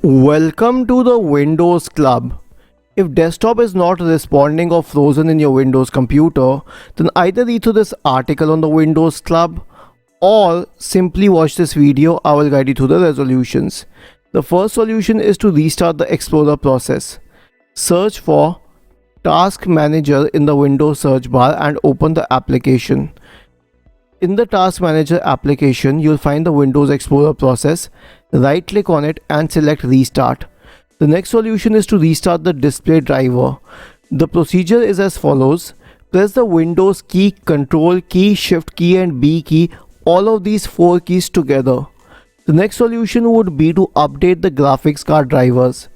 Welcome to the Windows Club. If desktop is not responding or frozen in your Windows computer, then either read through this article on the Windows Club or simply watch this video. I will guide you through the resolutions. The first solution is to restart the Explorer process. Search for Task Manager in the Windows search bar and open the application. In the Task Manager application, you'll find the Windows Explorer process. Right click on it and select Restart. The next solution is to restart the display driver. The procedure is as follows. Press the Windows key, Control key, Shift key and B key, all of these 4 keys together. The next solution would be to update the graphics card drivers.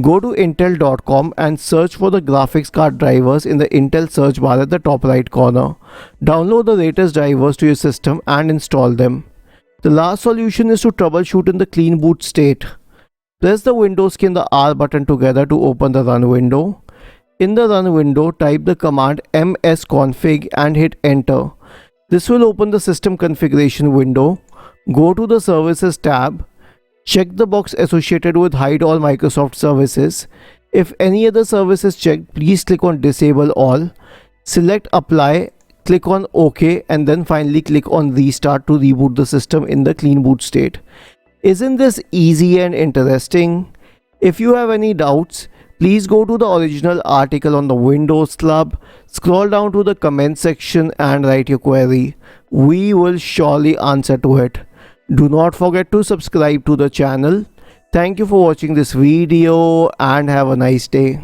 Go to intel.com and search for the graphics card drivers in the Intel search bar at the top right corner. Download the latest drivers to your system and install them. The last solution is to troubleshoot in the clean boot state. Press the Windows key and the R button together to open the run window. In the run window, type the command msconfig and hit enter. This will open the system configuration window. Go to the services tab. Check the box associated with hide all Microsoft services. If any other service is checked, please click on disable all. Select apply, click on OK and then finally click on restart to reboot the system in the clean boot state. Isn't this easy and interesting? If you have any doubts, please go to the original article on the Windows Club, scroll down to the comment section and write your query. We will surely answer to it. Do not forget to subscribe to the channel. Thank you for watching this video and have a nice day.